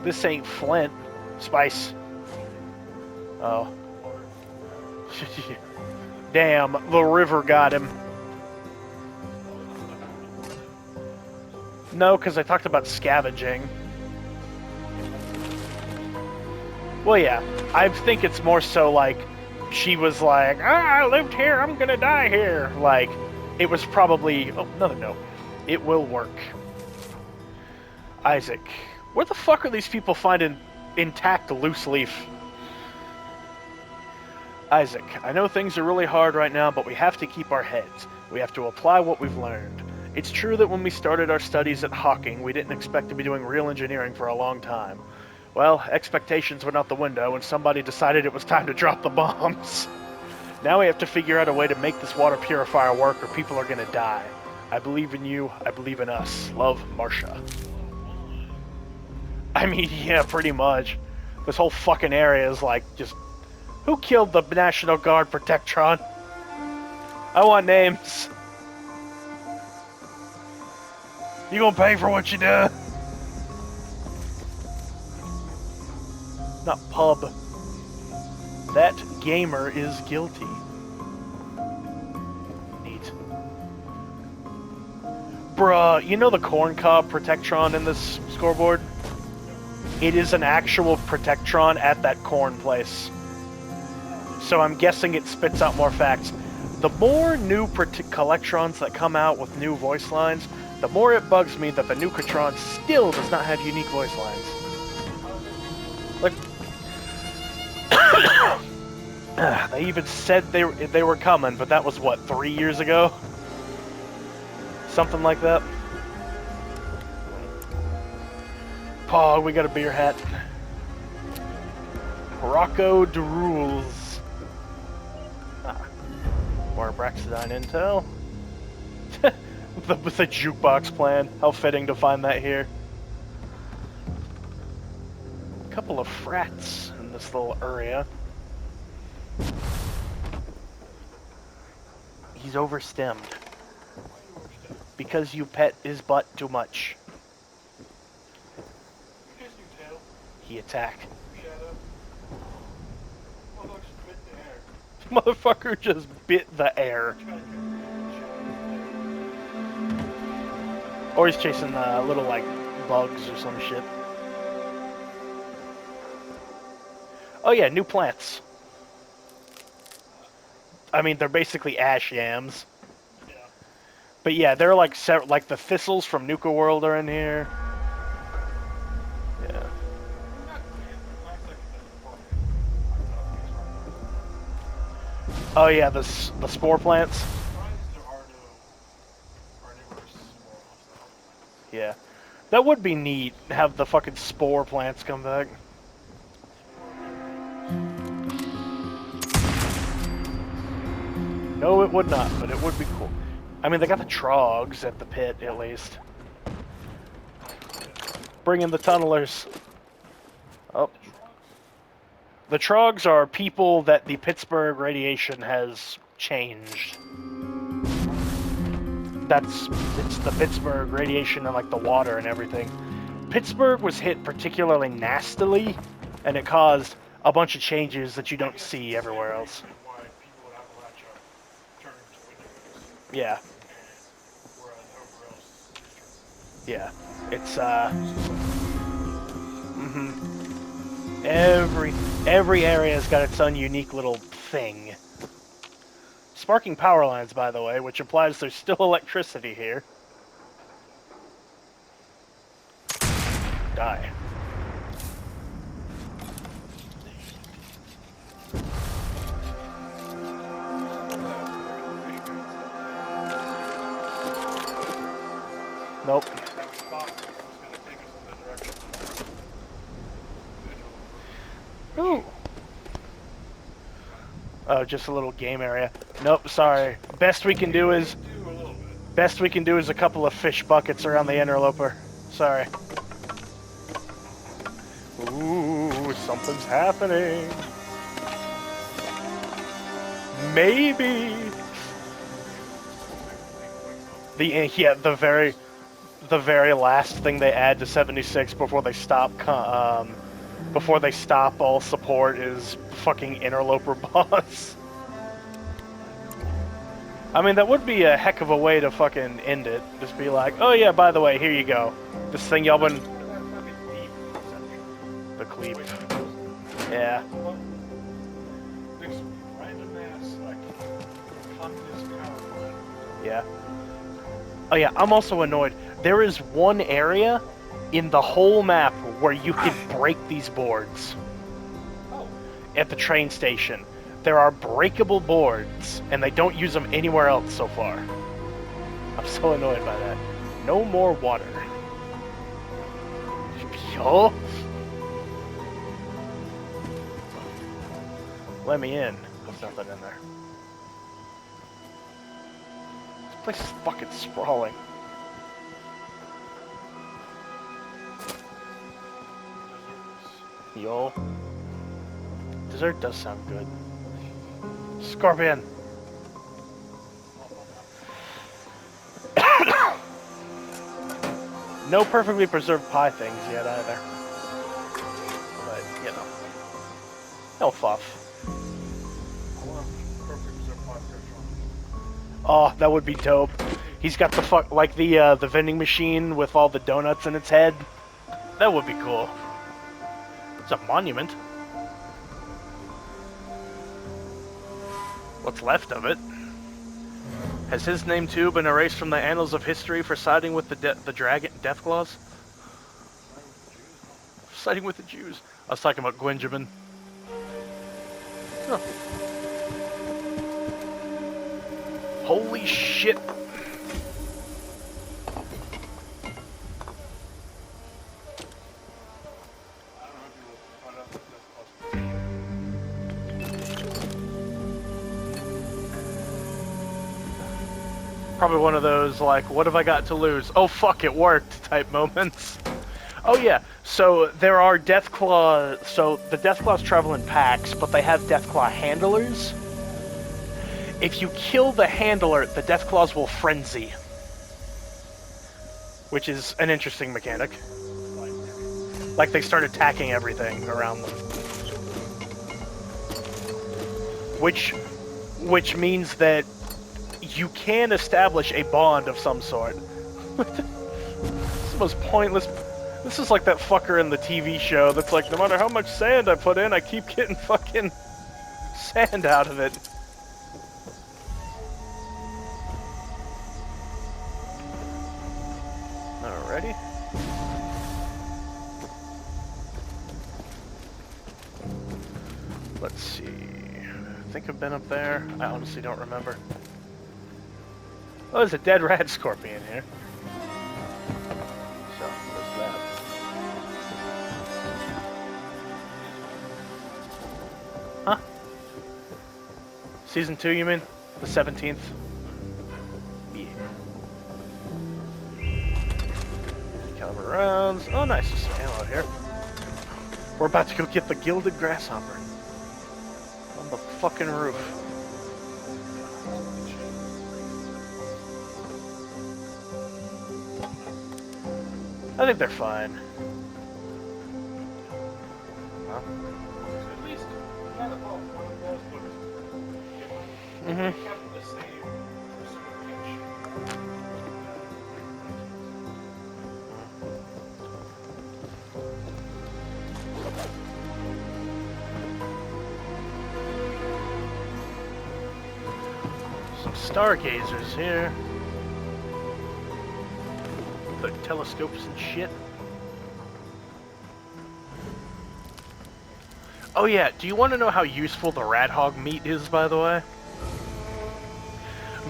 This ain't Flint. Spice. Oh. Damn, the river got him. No, because I talked about scavenging. Well, yeah. I think it's more so like she was like, I lived here, I'm gonna die here. Like, it was probably... Oh, another note. It will work. Isaac. Where the fuck are these people finding intact loose leaf? Isaac, I know things are really hard right now, but we have to keep our heads. We have to apply what we've learned. It's true that when we started our studies at Hawking, we didn't expect to be doing real engineering for a long time. Well, expectations went out the window and somebody decided it was time to drop the bombs. Now we have to figure out a way to make this water purifier work or people are gonna die. I believe in you, I believe in us. Love, Marcia. I mean, yeah, pretty much. This whole fucking area is like just... Who killed the National Guard Protectron? I want names. You gonna pay for what you do? Not pub. That gamer is guilty. Neat. Bruh, you know the corn cob Protectron in this scoreboard? It is an actual Protectron at that corn place. So I'm guessing it spits out more facts. The more new Collectrons that come out with new voice lines, the more it bugs me that the new Catron still does not have unique voice lines. Like, they even said they were coming, but that was what, 3 years ago? Something like that. Pog, we got a beer hat. Rocco de Rules. More Braxidine intel. the jukebox plan. How fitting to find that here. A couple of frats in this little area. He's overstemmed. Because you pet his butt too much. He attacked. Motherfucker just bit the air. Or he's chasing little, like, bugs or some shit. Oh yeah, new plants. I mean, they're basically ash yams. Yeah. But yeah, they're like the thistles from Nuka World are in here. Yeah. Oh yeah, the spore plants. Yeah, that would be neat. Have the fucking spore plants come back. No, it would not, but it would be cool. I mean, they got the trogs at the pit, at least. Bring in the tunnelers. Oh. The trogs are people that the Pittsburgh radiation has changed. It's the Pittsburgh radiation and like the water and everything. Pittsburgh was hit particularly nastily, and it caused a bunch of changes that you don't see everywhere else. Yeah. Yeah. It's Every area's got its own unique little thing. Sparking power lines, by the way, which implies there's still electricity here. Die. Nope. Ooh. Oh, just a little game area. Nope, sorry. Best we can do is a couple of fish buckets around the interloper. Sorry. Ooh, something's happening. Maybe. The the very last thing they add to 76 before they stop all support is fucking interloper boss. I mean, that would be a heck of a way to fucking end it. Just be like, oh yeah, by the way, here you go. This thing y'all been... The cleep. Yeah. Yeah. Oh yeah, I'm also annoyed. There is one area in the whole map where you can break these boards. At the train station. There are breakable boards, and they don't use them anywhere else so far. I'm so annoyed by that. No more water. Yo. Let me in. There's nothing in there. This place is fucking sprawling. Yo. Dessert does sound good. Scorpion! No perfectly preserved pie things yet either. But, you know. No fuff. Oh, that would be dope. He's got the vending machine with all the donuts in its head. That would be cool. It's a monument. What's left of it? Has his name too been erased from the annals of history for siding with the dragon Deathclaws? Siding with the Jews. I was talking about Gwenjamin. Huh. Holy shit! Probably one of those, like, what have I got to lose? Oh fuck, it worked type moments. Oh yeah, so there are Deathclaw, so the Deathclaws travel in packs, but they have Deathclaw handlers. If you kill the handler, the Deathclaws will frenzy. Which is an interesting mechanic. Like, they start attacking everything around them. Which means that you can establish a bond of some sort. This is the most pointless... This is like that fucker in the TV show that's like, no matter how much sand I put in, I keep getting fucking sand out of it. Alrighty. Let's see. I think I've been up there. I honestly don't remember. Oh, there's a dead rat scorpion here. So, there's that. Huh? Season 2, you mean? The 17th? Yeah. Caliber rounds. Oh, nice. There's some ammo here. We're about to go get the gilded grasshopper. On the fucking roof. I think they're fine. Huh? At least kind of one of those Mm-hmm. kept the same Some stargazers here. The telescopes and shit. Oh yeah, do you want to know how useful the rat hog meat is, by the way?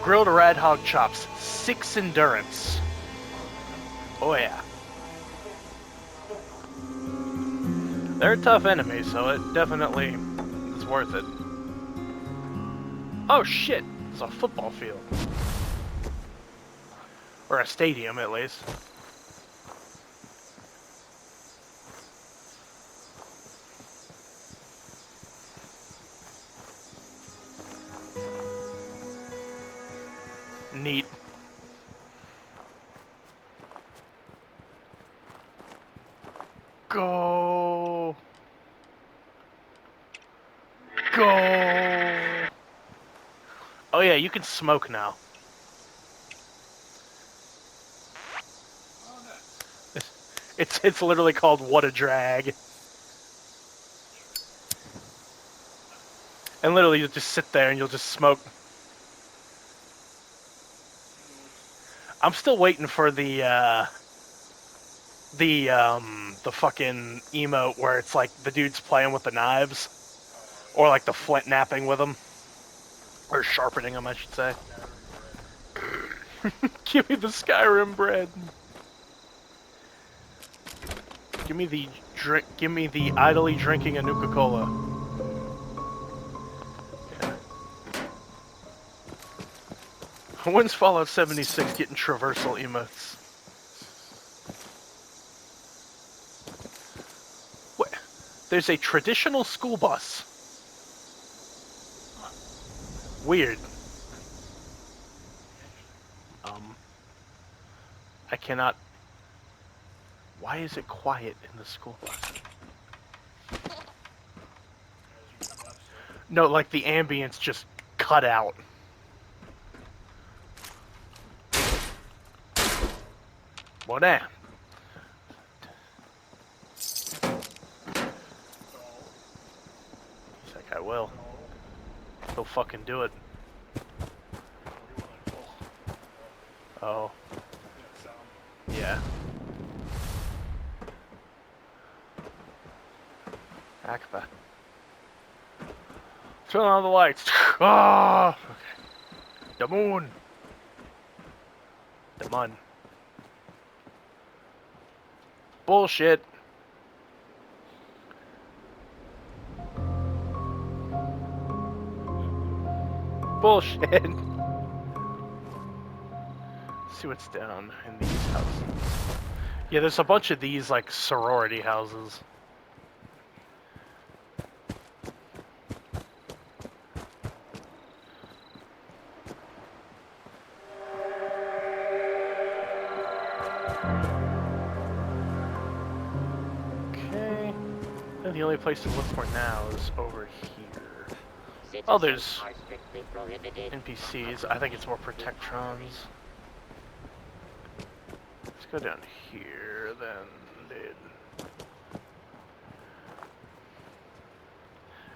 Grilled rat hog chops, 6 endurance. Oh yeah. They're a tough enemy, so it definitely is worth it. Oh shit, it's a football field. Or a stadium, at least. Neat. Go. Go. Oh yeah, you can smoke now. Oh, nice. It's literally called What a Drag. And literally you'll just sit there and you'll just smoke. I'm still waiting for the fucking emote where it's like the dude's playing with the knives. Or like the flint napping with them. Or sharpening them, I should say. Give me the Skyrim bread. Give me the idly drinking a Nuka-Cola. Yeah. When's Fallout 76 getting traversal emotes? What? There's a traditional school bus. Weird. I cannot... Why is it quiet in the school bus? No, like the ambience just cut out. Well, damn. He's like, I will. He'll fucking do it. Oh. Yeah. Akba. Turn on the lights. Ah! Okay. The moon. The mun. Bullshit. Bullshit. Let's see what's down in these houses. Yeah, there's a bunch of these, like, sorority houses. Okay. And the only place to look for now is over here. Oh, there's NPCs. I think it's more Protectrons. Let's go down here, then,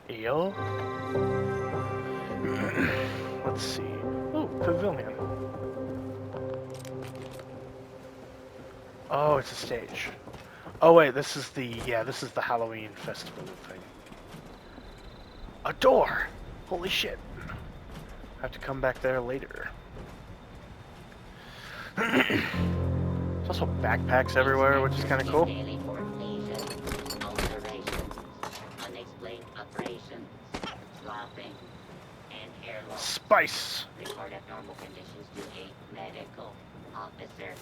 dude. Yo. Let's see. Ooh, pavilion. Oh, it's a stage. Oh wait, this is the Halloween festival thing. A door! Holy shit. I have to come back there later. There's also backpacks everywhere, which is kind of cool. Spice! Report abnormal conditions to a medical officer.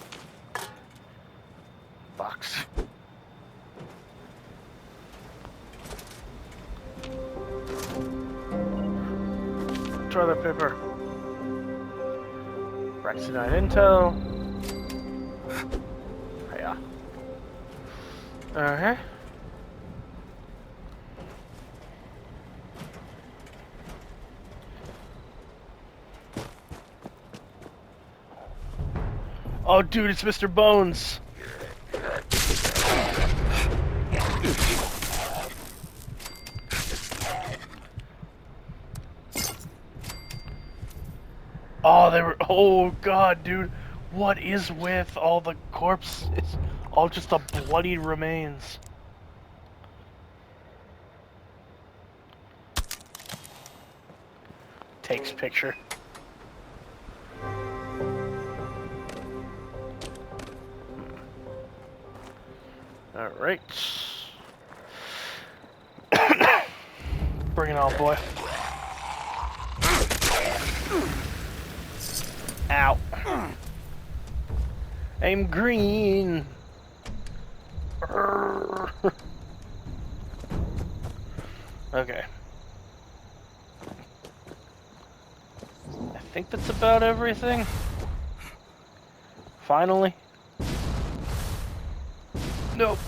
Box. Toilet paper. Braxtonite intel. Yeah. Uh-huh. Oh, dude, it's Mr. Bones. Oh, they were. Oh, God, dude. What is with all the corpses? All just the bloody remains. Takes picture. Alright. Bring it on, boy. Ow. I'm green. Okay. I think that's about everything. Finally. Nope.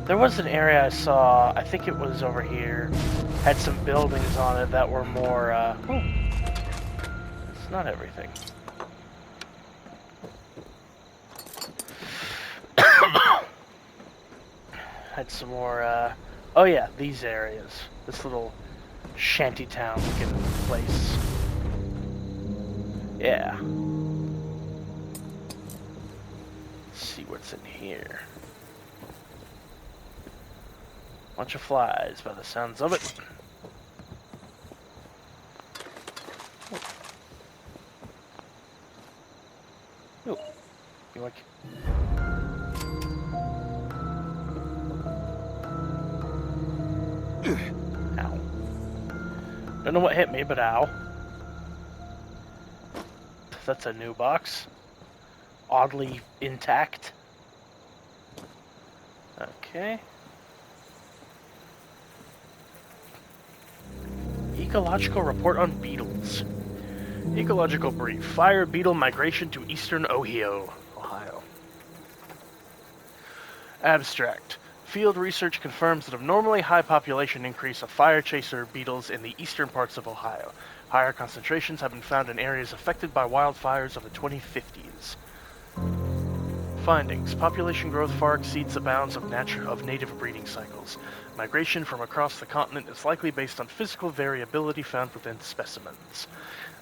There was an area I saw, I think it was over here, had some buildings on it that were more, oh, it's not everything. Had some more, oh yeah, these areas. This little shantytown looking place. Yeah. Let's see what's in here. Bunch of flies by the sounds of it. Ooh. You like... Ow. Don't know what hit me, but ow. That's a new box. Oddly intact. Okay. Ecological report on beetles. Ecological brief. Fire beetle migration to eastern Ohio. Abstract. Field research confirms that abnormally high population increase of fire chaser beetles in the eastern parts of Ohio. Higher concentrations have been found in areas affected by wildfires of the 2050s. Findings. Population growth far exceeds the bounds of native breeding cycles. Migration from across the continent is likely based on physical variability found within specimens.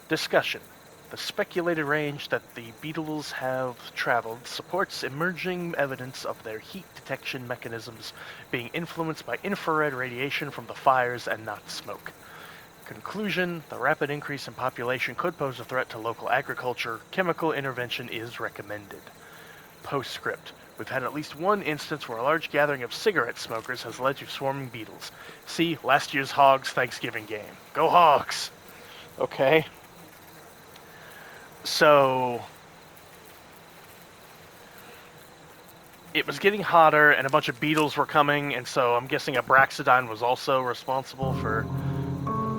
Discussion. The speculated range that the beetles have traveled supports emerging evidence of their heat detection mechanisms being influenced by infrared radiation from the fires and not smoke. Conclusion, the rapid increase in population could pose a threat to local agriculture. Chemical intervention is recommended. Postscript. We've had at least one instance where a large gathering of cigarette smokers has led to swarming beetles. See last year's Hogs Thanksgiving game. Go Hogs! Okay. So, it was getting hotter and a bunch of beetles were coming, and so I'm guessing Abraxodine was also responsible for,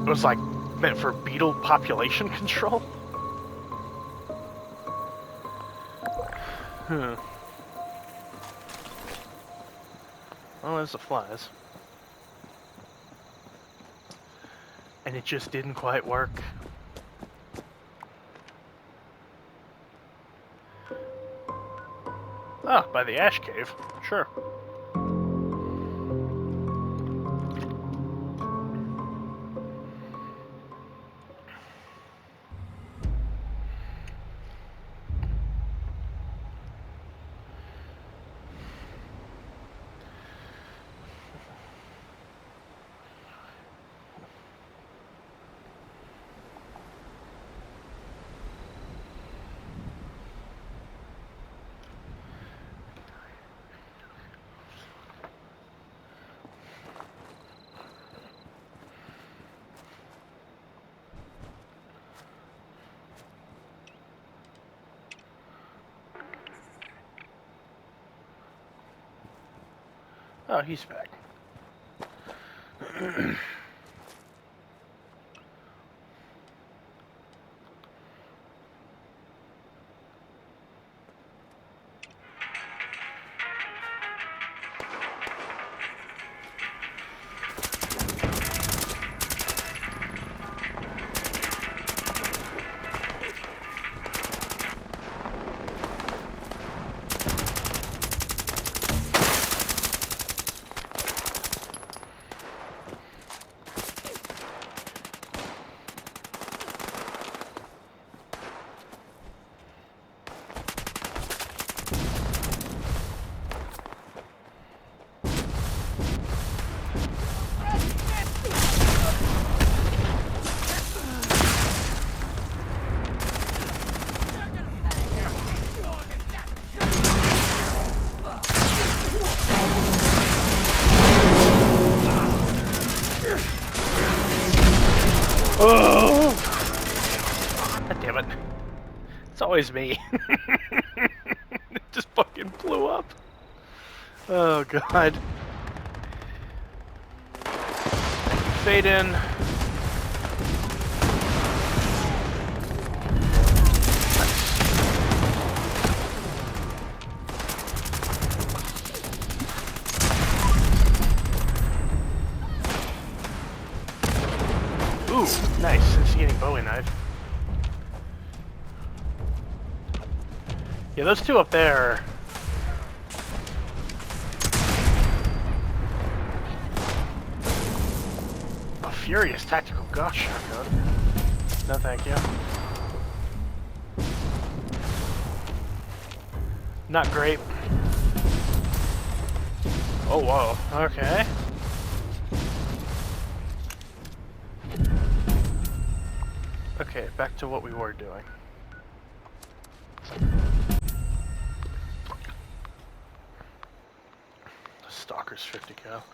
it was like meant for beetle population control? Oh, there's the flies. And it just didn't quite work. Ah, by the ash cave. Sure. Oh, he's back. Oh! God damn it. It's always me. It just fucking blew up. Oh, God. Fade in. Nice, instigating Bowie knife. Yeah, those two up there. A furious tactical Gauss shotgun. No, thank you. Not great. Oh, whoa. Okay. Okay, back to what we were doing. The Stalker's 50 cal.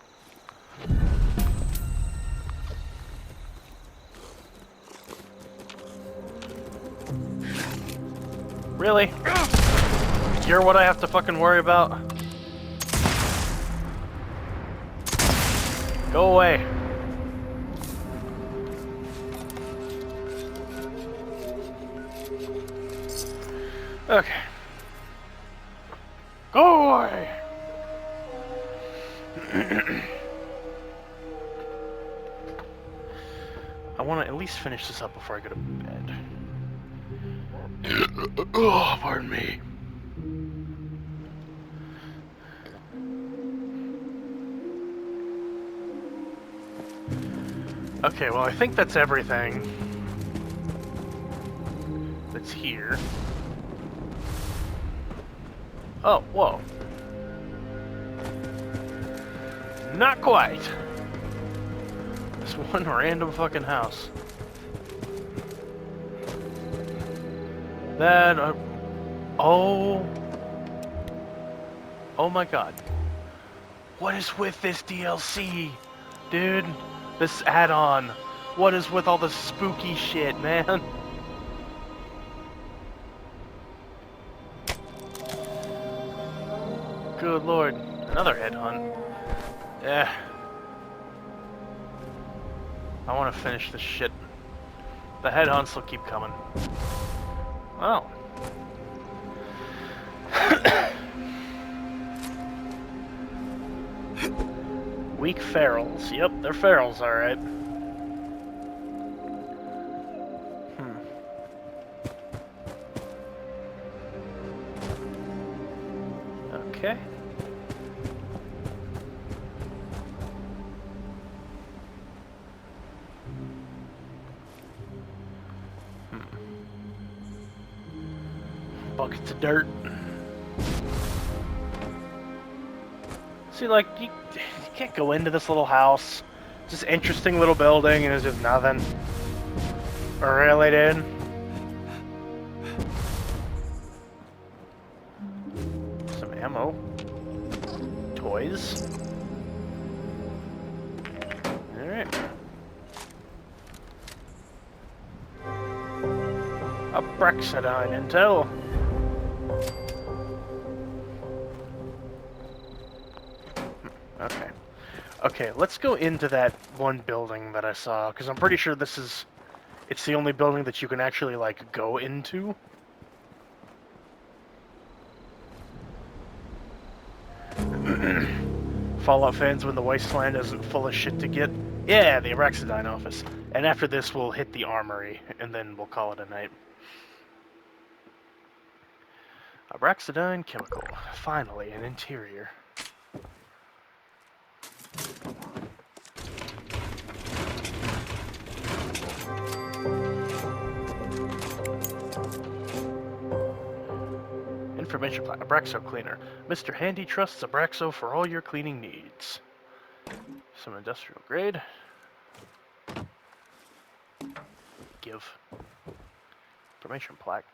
Really? You're what I have to fucking worry about? Go away. Okay. Go away! I want to at least finish this up before I go to bed. Oh, pardon me. Okay, well, I think that's everything that's here. Oh, whoa. Not quite. This one random fucking house. That, oh. Oh my god. What is with this DLC? Dude, this add-on. What is with all the spooky shit, man? Good lord. Another headhunt. Yeah. I want to finish this shit. The headhunts will keep coming. Oh. Weak ferals. Yep, they're ferals, alright. Okay. Buckets of dirt. See, like, you can't go into this little house. It's just interesting little building, and it's just nothing. Really, dude? Some ammo. Toys. Alright. A Brexidine intel. Okay. Okay, let's go into that one building that I saw, because I'm pretty sure this is... It's the only building that you can actually, like, go into. Fallout fans when the wasteland isn't full of shit to get. Yeah, the Brexidine office. And after this, we'll hit the armory, and then we'll call it a night. Abraxidine chemical. Finally, an interior. Information plaque. Abraxo cleaner. Mr. Handy trusts Abraxo for all your cleaning needs. Some industrial grade. Give. Information plaque.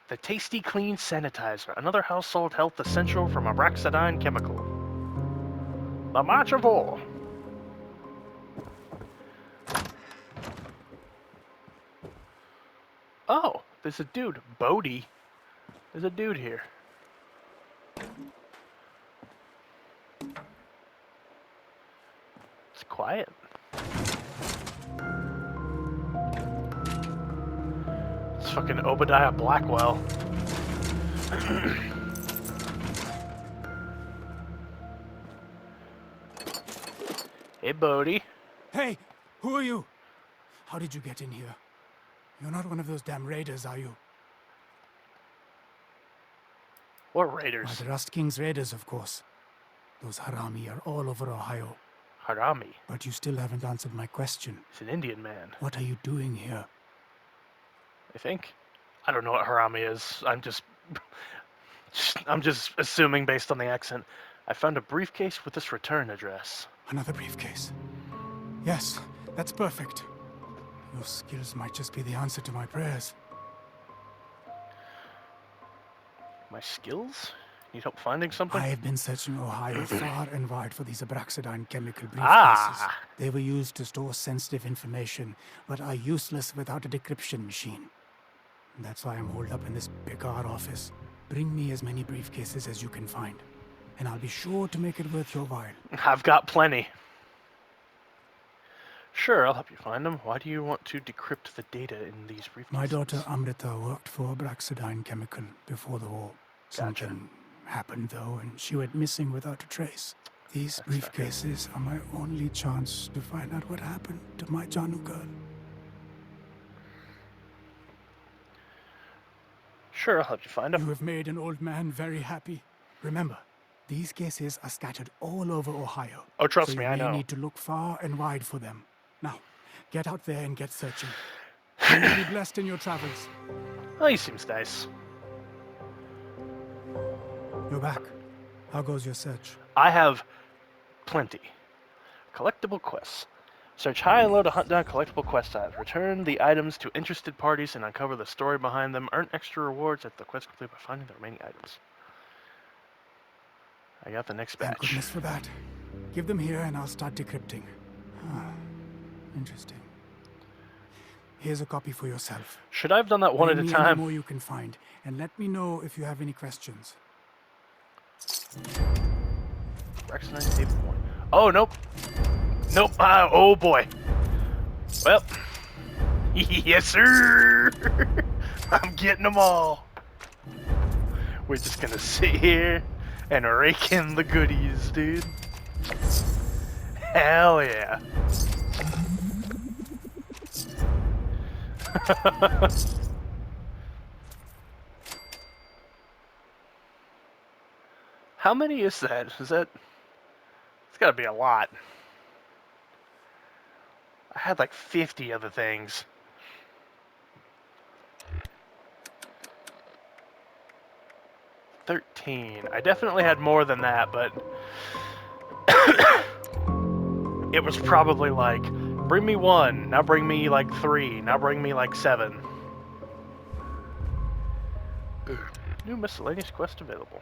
The Tasty Clean Sanitizer, another household health essential from Abraxidine Chemical. The March of War. Oh, there's a dude. Bodie. There's a dude here. It's quiet. It's fucking Obadiah Blackwell. Hey, Bodie. Hey, who are you? How did you get in here? You're not one of those damn raiders, are you? What Why, raiders? the Rust King's raiders, of course. Those harami are all over Ohio. Harami. But you still haven't answered my question. He's an Indian man, What are you doing here? I think. I don't know what harami is. I'm just assuming based on the accent. I found a briefcase with this return address. Another briefcase. Yes, that's perfect. Your skills might just be the answer to my prayers. My skills? Need help finding something? I have been searching Ohio far and wide for these Abraxidine chemical briefcases. Ah! They were used to store sensitive information, but are useless without a decryption machine. That's why I'm holed up in this Picard office. Bring me as many briefcases as you can find, and I'll be sure to make it worth your while. I've got plenty. Sure, I'll help you find them. Why do you want to decrypt the data in these briefcases? My daughter Amrita worked for Abraxidine Chemical before the war. Gotcha. Something happened, though, and she went missing without a trace. These That's not good. briefcases are my only chance to find out what happened to my Janu girl. Sure, I'll help you find them. You have made an old man very happy. Remember, these cases are scattered all over Ohio. Oh, trust so me, you I may know. need to look far and wide for them. Now, get out there and get searching. You will be blessed in your travels. Oh, he seems nice. You're back. How goes your search? I have plenty. Collectible quests. Search high and low to hunt down collectible quest items. Return the items to interested parties and uncover the story behind them. Earn extra rewards at the quest complete by finding the remaining items. I got the next Thank batch. goodness for that. Give them here and I'll start decrypting. Ah, interesting. Here's a copy for yourself. Should I have done that one at Bring a me any time? more you can find, and let me know if you have any questions. Rexonite tape one. Oh, nope. Nope. Oh, boy. Well. Yes, sir. I'm getting them all. We're just going to sit here and rake in the goodies, dude. Hell yeah. How many is that? Is that... It's gotta be a lot. I had like 50 of the things. $13. I definitely had more than that, but... It was probably like, bring me 1, now bring me like 3, now bring me like 7. New miscellaneous quest available.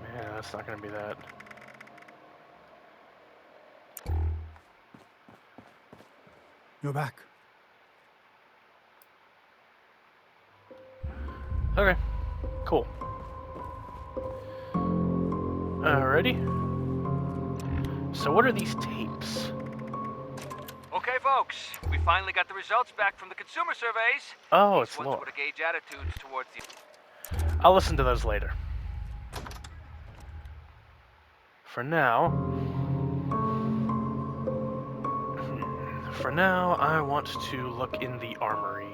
Man, that's not gonna be that. You're back. Okay, cool. Alrighty. So what are these tapes? Okay, folks, we finally got the results back from the consumer surveys. Oh, These it's ones Laura. were to gauge attitudes towards the... I'll listen to those later. For now... For now, I want to look in the armory.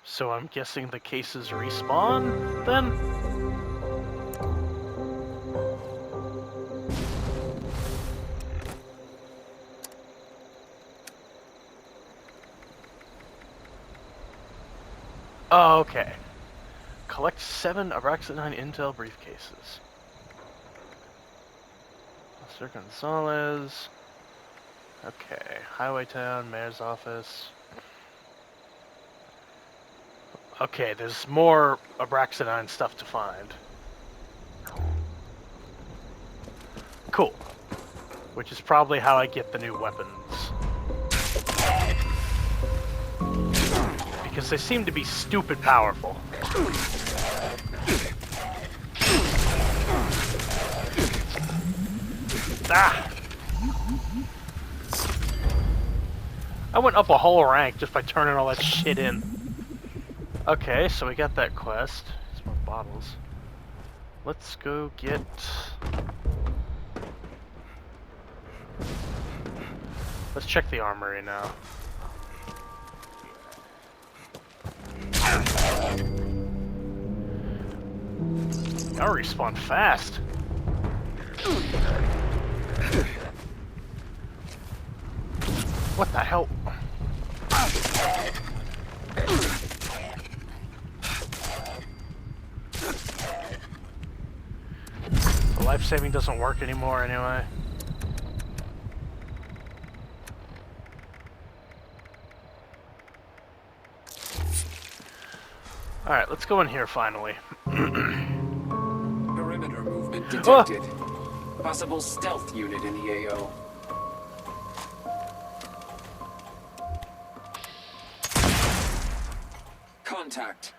So I'm guessing the cases respawn, then? Oh, okay. Collect 7 Abraxidine Intel briefcases. Sir Gonzalez. Okay. Highway Town, Mayor's Office. Okay, there's more Abraxidine stuff to find. Cool. Which is probably how I get the new weapons. because they seem to be stupid powerful. Ah! I went up a whole rank just by turning all that shit in. Okay, so we got that quest. Some more bottles. Let's go get... Let's check the armory now. Y'all respawn fast. What the hell? The life saving doesn't work anymore anyway. Alright, let's go in here finally. Perimeter movement detected. Possible stealth unit in the AO. Contact.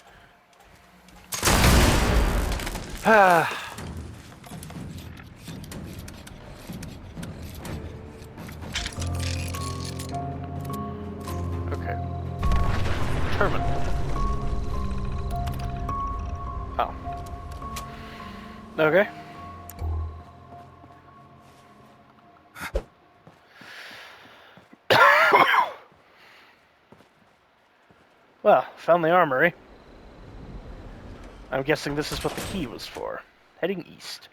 Okay. Terminal. Oh. Okay. Well, found the armory. I'm guessing this is what the key was for. Heading east.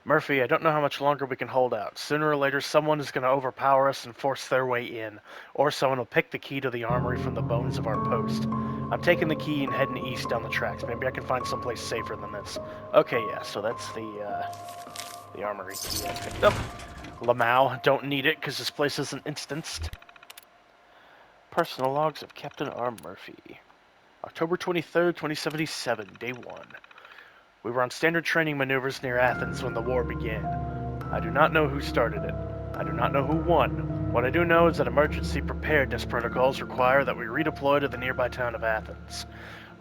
Murphy, I don't know how much longer we can hold out. Sooner or later, someone is going to overpower us and force their way in, or someone will pick the key to the armory from the bones of our post. I'm taking the key and heading east down the tracks. Maybe I can find someplace safer than this. Okay, yeah, so that's the armory key I picked up. Lamau, don't need it because this place isn't instanced. Personal logs of Captain R. Murphy. October 23rd, 2077, day 1. We were on standard training maneuvers near Athens when the war began. I do not know who started it. I do not know who won. What I do know is that emergency preparedness protocols require that we redeploy to the nearby town of Athens.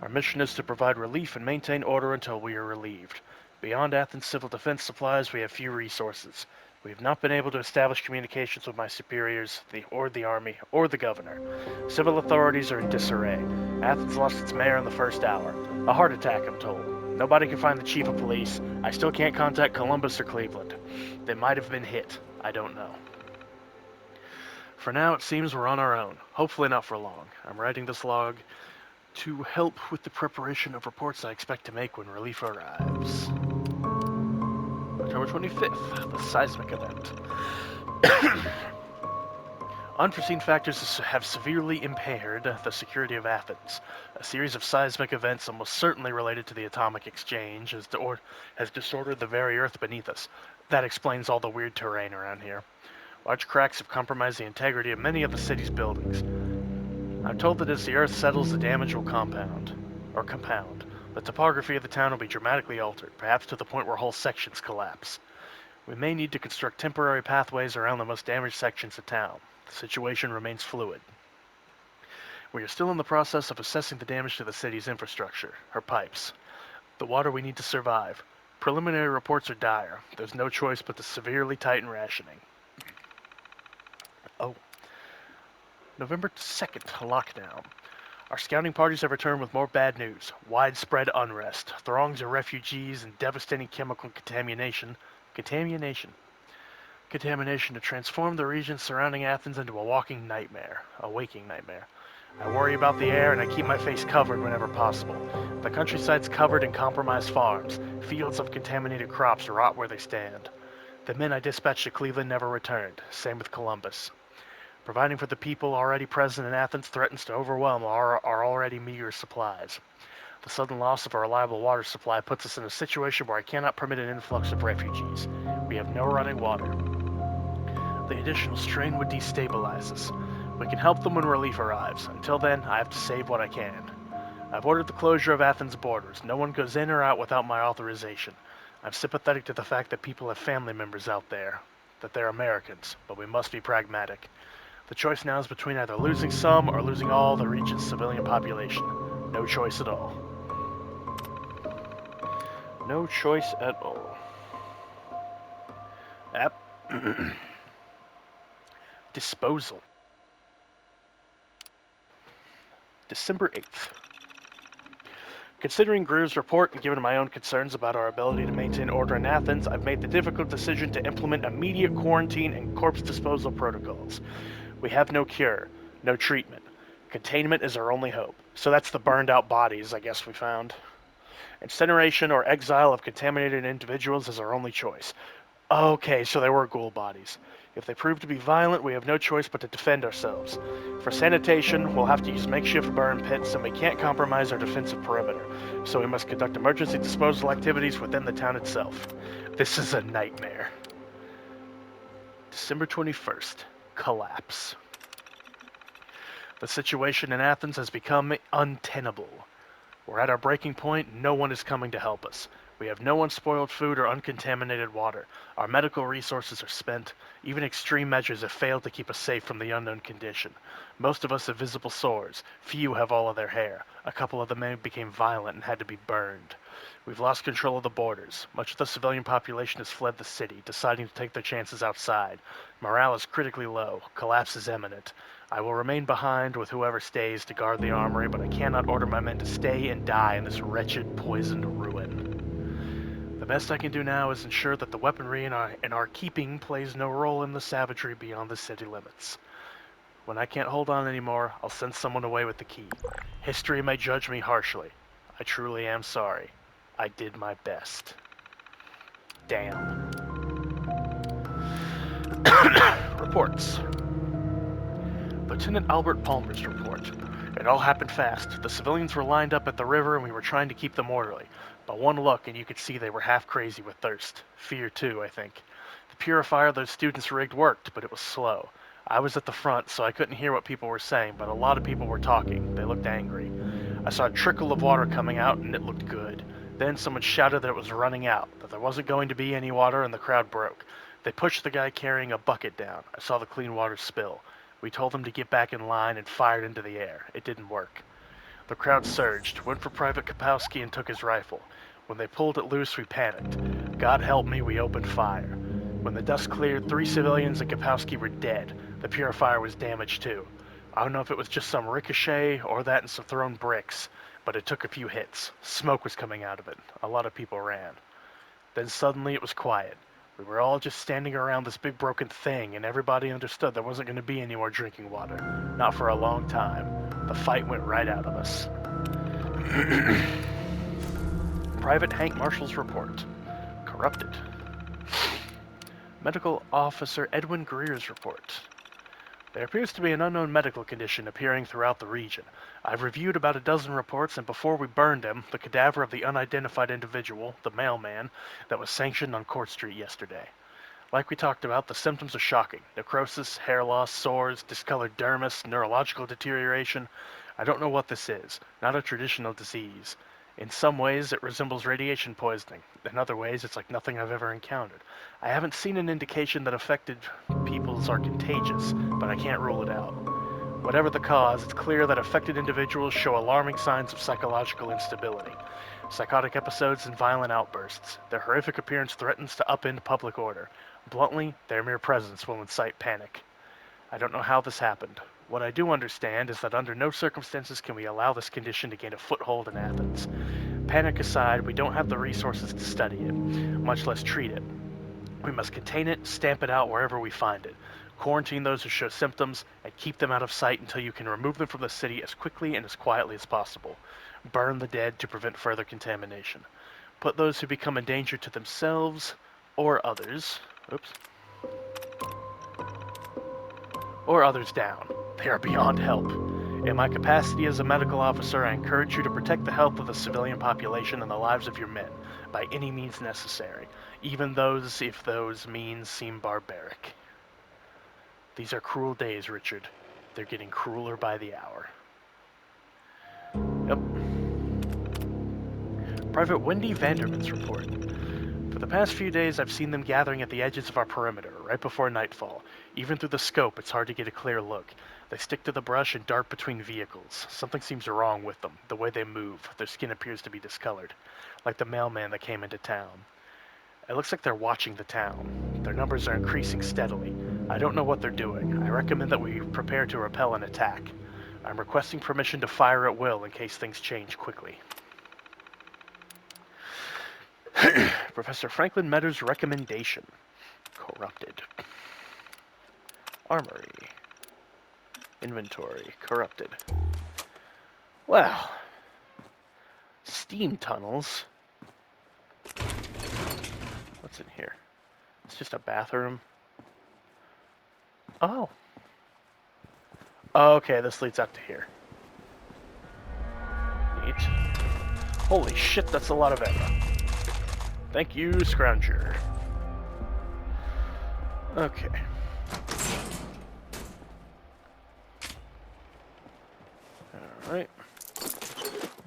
Our mission is to provide relief and maintain order until we are relieved. Beyond Athens civil defense supplies, we have few resources. We have not been able to establish communications with my superiors, the army, or the governor. Civil authorities are in disarray. Athens lost its mayor in the first hour. A heart attack, I'm told. Nobody can find the chief of police. I still can't contact Columbus or Cleveland. They might have been hit. I don't know. For now, it seems we're on our own. Hopefully not for long. I'm writing this log to help with the preparation of reports I expect to make when relief arrives. October 25th, the seismic event. Unforeseen factors have severely impaired the security of Athens. A series of seismic events almost certainly related to the atomic exchange has disordered the very earth beneath us. That explains all the weird terrain around here. Large cracks have compromised the integrity of many of the city's buildings. I'm told that as the earth settles, the damage will compound. The topography of the town will be dramatically altered, perhaps to the point where whole sections collapse. We may need to construct temporary pathways around the most damaged sections of town. The situation remains fluid. We are still in the process of assessing the damage to the city's infrastructure, her pipes, the water we need to survive. Preliminary reports are dire. There's no choice but to severely tighten rationing. Oh. November 2nd, lockdown. Our scouting parties have returned with more bad news. Widespread unrest, throngs of refugees, and devastating chemical contamination to transform the region surrounding Athens into a waking nightmare. I worry about the air and I keep my face covered whenever possible. The countryside's covered in compromised farms. Fields of contaminated crops rot where they stand. The men I dispatched to Cleveland never returned. Same with Columbus. Providing for the people already present in Athens threatens to overwhelm our already meager supplies. The sudden loss of a reliable water supply puts us in a situation where I cannot permit an influx of refugees. We have no running water. The additional strain would destabilize us. We can help them when relief arrives. Until then, I have to save what I can. I've ordered the closure of Athens' borders. No one goes in or out without my authorization. I'm sympathetic to the fact that people have family members out there, that they're Americans, but we must be pragmatic. The choice now is between either losing some or losing all the region's civilian population. No choice at all. No choice at all. App. Disposal. December 8th. Considering Greer's report and given my own concerns about our ability to maintain order in Athens, I've made the difficult decision to implement immediate quarantine and corpse disposal protocols. We have no cure, no treatment. Containment is our only hope. So that's the burned out bodies, I guess we found. Incineration or exile of contaminated individuals is our only choice. Okay, so they were ghoul bodies. If they prove to be violent, we have no choice but to defend ourselves. For sanitation, we'll have to use makeshift burn pits, and we can't compromise our defensive perimeter, so we must conduct emergency disposal activities within the town itself. This is a nightmare. December 21st. Collapse. The situation in Athens has become untenable. We're at our breaking point, and no one is coming to help us. We have no unspoiled food or uncontaminated water. Our medical resources are spent. Even extreme measures have failed to keep us safe from the unknown condition. Most of us have visible sores. Few have all of their hair. A couple of the men became violent and had to be burned. We've lost control of the borders. Much of the civilian population has fled the city, deciding to take their chances outside. Morale is critically low. Collapse is imminent. I will remain behind with whoever stays to guard the armory, but I cannot order my men to stay and die in this wretched, poisoned ruin. The best I can do now is ensure that the weaponry in our keeping plays no role in the savagery beyond the city limits. When I can't hold on anymore, I'll send someone away with the key. History may judge me harshly. I truly am sorry. I did my best. Damn. Reports. Lieutenant Albert Palmer's report. It all happened fast. The civilians were lined up at the river and we were trying to keep them orderly. But one look and you could see they were half crazy with thirst. Fear too, I think. The purifier those students rigged worked, but it was slow. I was at the front, so I couldn't hear what people were saying, but a lot of people were talking. They looked angry. I saw a trickle of water coming out and it looked good. Then someone shouted that it was running out, that there wasn't going to be any water, and the crowd broke. They pushed the guy carrying a bucket down. I saw the clean water spill. We told them to get back in line and fired into the air. It didn't work. The crowd surged, went for Private Kapowski and took his rifle. When they pulled it loose, we panicked. God help me, we opened fire. When the dust cleared, 3 civilians and Kapowski were dead. The purifier was damaged too. I don't know if it was just some ricochet or that and some thrown bricks, but it took a few hits. Smoke was coming out of it. A lot of people ran. Then suddenly it was quiet. We were all just standing around this big broken thing, and everybody understood there wasn't going to be any more drinking water. Not for a long time. The fight went right out of us. Private Hank Marshall's report. Corrupted. Medical Officer Edwin Greer's report. There appears to be an unknown medical condition appearing throughout the region. I've reviewed about a dozen reports, and before we burned him, the cadaver of the unidentified individual, the mailman, that was sanctioned on Court Street yesterday. Like we talked about, the symptoms are shocking. Necrosis, hair loss, sores, discolored dermis, neurological deterioration. I don't know what this is. Not a traditional disease. In some ways, it resembles radiation poisoning. In other ways, it's like nothing I've ever encountered. I haven't seen an indication that affected peoples are contagious, but I can't rule it out. Whatever the cause, it's clear that affected individuals show alarming signs of psychological instability. Psychotic episodes and violent outbursts. Their horrific appearance threatens to upend public order. Bluntly, their mere presence will incite panic. I don't know how this happened. What I do understand is that under no circumstances can we allow this condition to gain a foothold in Athens. Panic aside, we don't have the resources to study it, much less treat it. We must contain it, stamp it out wherever we find it. Quarantine those who show symptoms, and keep them out of sight until you can remove them from the city as quickly and as quietly as possible. Burn the dead to prevent further contamination. Put those who become a danger to themselves or others, or others down. They are beyond help. In my capacity as a medical officer, I encourage you to protect the health of the civilian population and the lives of your men, by any means necessary, even those if those means seem barbaric. These are cruel days, Richard. They're getting crueler by the hour. Yep. Private Wendy Vanderman's report. For the past few days, I've seen them gathering at the edges of our perimeter, right before nightfall. Even through the scope, it's hard to get a clear look. They stick to the brush and dart between vehicles. Something seems wrong with them, the way they move. Their skin appears to be discolored, like the mailman that came into town. It looks like they're watching the town. Their numbers are increasing steadily. I don't know what they're doing. I recommend that we prepare to repel an attack. I'm requesting permission to fire at will in case things change quickly. Professor Franklin Metter's recommendation. Corrupted. Armory. Inventory. Corrupted. Well. Steam tunnels. What's in here? It's just a bathroom. Oh. Okay, this leads up to here. Neat. Holy shit, that's a lot of ammo. Thank you, Scrounger. Okay. Alright.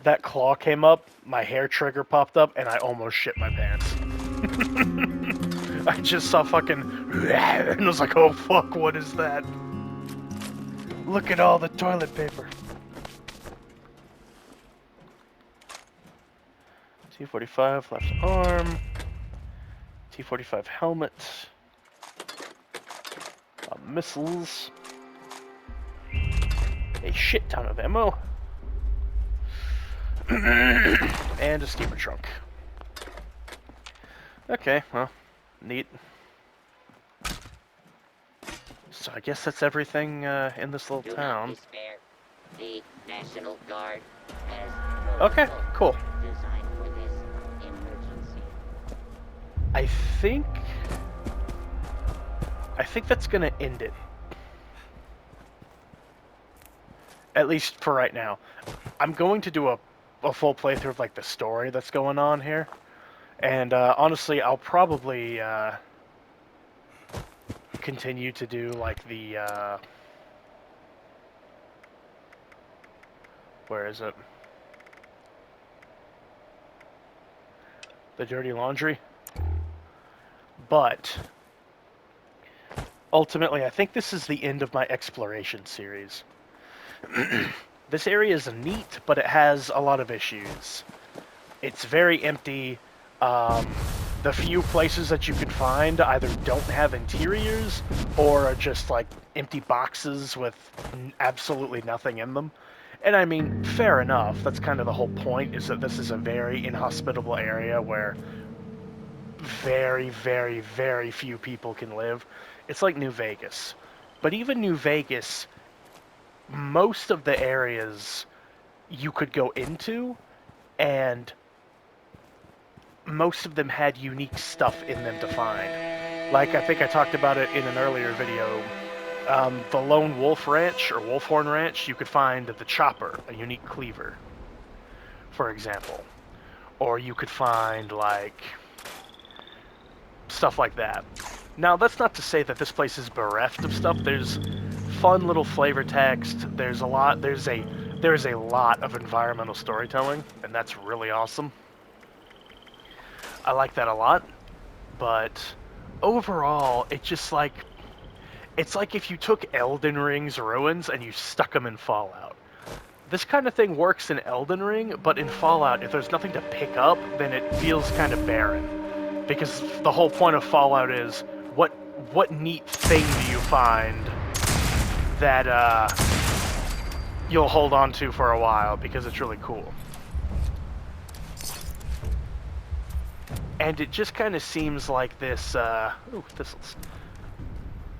That claw came up, my hair trigger popped up, and I almost shit my pants. I just saw fucking... and I was like, oh fuck, what is that? Look at all the toilet paper. T-45 left arm. T-45 helmet. Missiles. A shit ton of ammo. And a steamer trunk. Okay, well, neat. So I guess that's everything in this little Do town. not despair. The National Guard has Okay, cool. designed for this emergency. I think that's gonna end it. At least for right now. I'm going to do a full playthrough of like the story that's going on here. And honestly, I'll probably continue to do like the where is it? The dirty laundry. But ultimately, I think this is the end of my exploration series. This area is neat, but it has a lot of issues. It's very empty. The few places that you can find either don't have interiors or are just like empty boxes with absolutely nothing in them. And I mean, fair enough. That's kind of the whole point, is that this is a very inhospitable area where very, very, very few people can live. It's like New Vegas. But even New Vegas, most of the areas you could go into, and most of them had unique stuff in them to find. Like, I think I talked about it in an earlier video. The Lone Wolf Ranch, or Wolfhorn Ranch, you could find the chopper, a unique cleaver, for example. Or you could find, like, stuff like that. Now, that's not to say that this place is bereft of stuff. There's fun little flavor text. There's a lot of environmental storytelling, and that's really awesome. I like that a lot. But overall, it's just like, it's like if you took Elden Ring's ruins and you stuck them in Fallout. This kind of thing works in Elden Ring, but in Fallout, if there's nothing to pick up, then it feels kind of barren. Because the whole point of Fallout is, what neat thing do you find that you'll hold on to for a while because it's really cool. And it just kind of seems like this, ooh, thistles.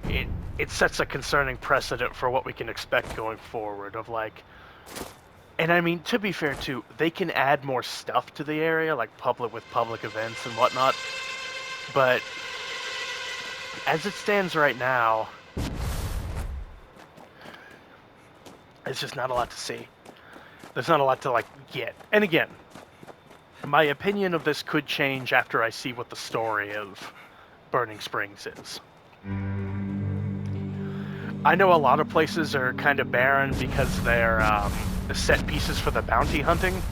It sets a concerning precedent for what we can expect going forward of like, and I mean, to be fair too, they can add more stuff to the area, like public events and whatnot, but as it stands right now, it's just not a lot to see. There's not a lot to like get. And again, my opinion of this could change after I see what the story of Burning Springs is. I know a lot of places are kind of barren because they're set pieces for the bounty hunting.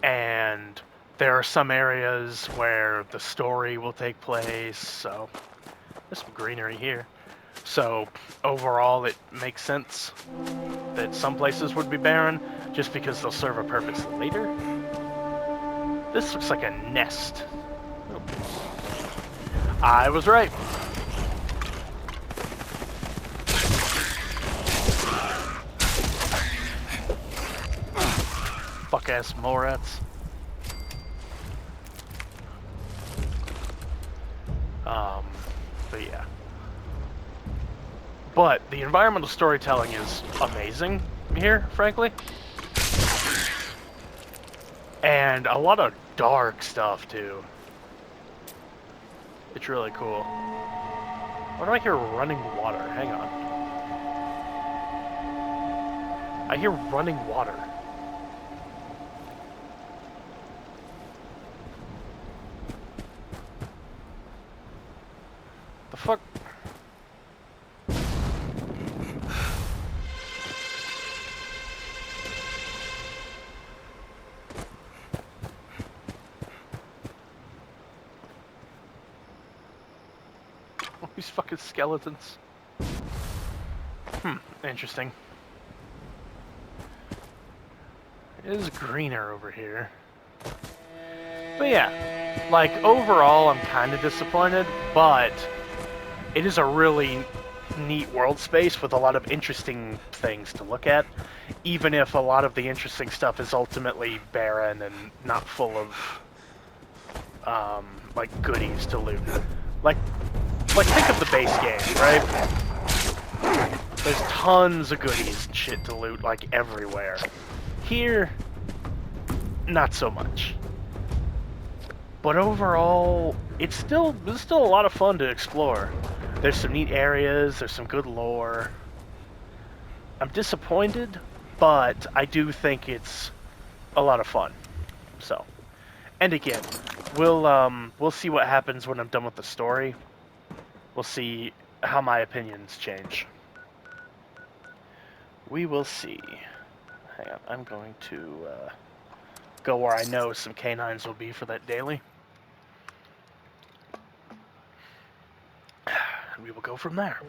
And There are some areas where the story will take place, so there's some greenery here. So overall, it makes sense that some places would be barren, just because they'll serve a purpose later. This looks like a nest. Oh. I was right. Fuck-ass mole rats. But yeah. But the environmental storytelling is amazing here, frankly. And a lot of dark stuff, too. It's really cool. Why do I hear running water? Hang on. I hear running water. The fuck? All these fucking skeletons. Interesting. It is greener over here. But yeah, like, overall I'm kind of disappointed, but it is a really neat world space with a lot of interesting things to look at, even if a lot of the interesting stuff is ultimately barren and not full of, like, goodies to loot. Like think of the base game, right? There's tons of goodies and shit to loot, like, everywhere. Here, not so much. But overall, it's still a lot of fun to explore. There's some neat areas, there's some good lore. I'm disappointed, but I do think it's a lot of fun. So, and again, we'll see what happens when I'm done with the story. We'll see how my opinions change. We will see. Hang on, I'm going to go where I know some canines will be for that daily. And we will go from there.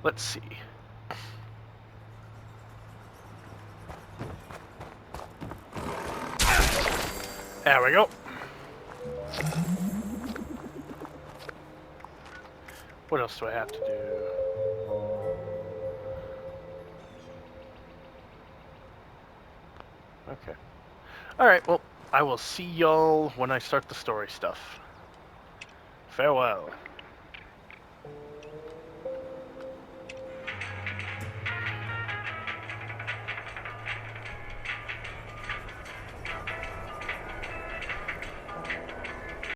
Let's see. There we go. What else do I have to do? Okay. Alright, well, I will see y'all when I start the story stuff. Farewell.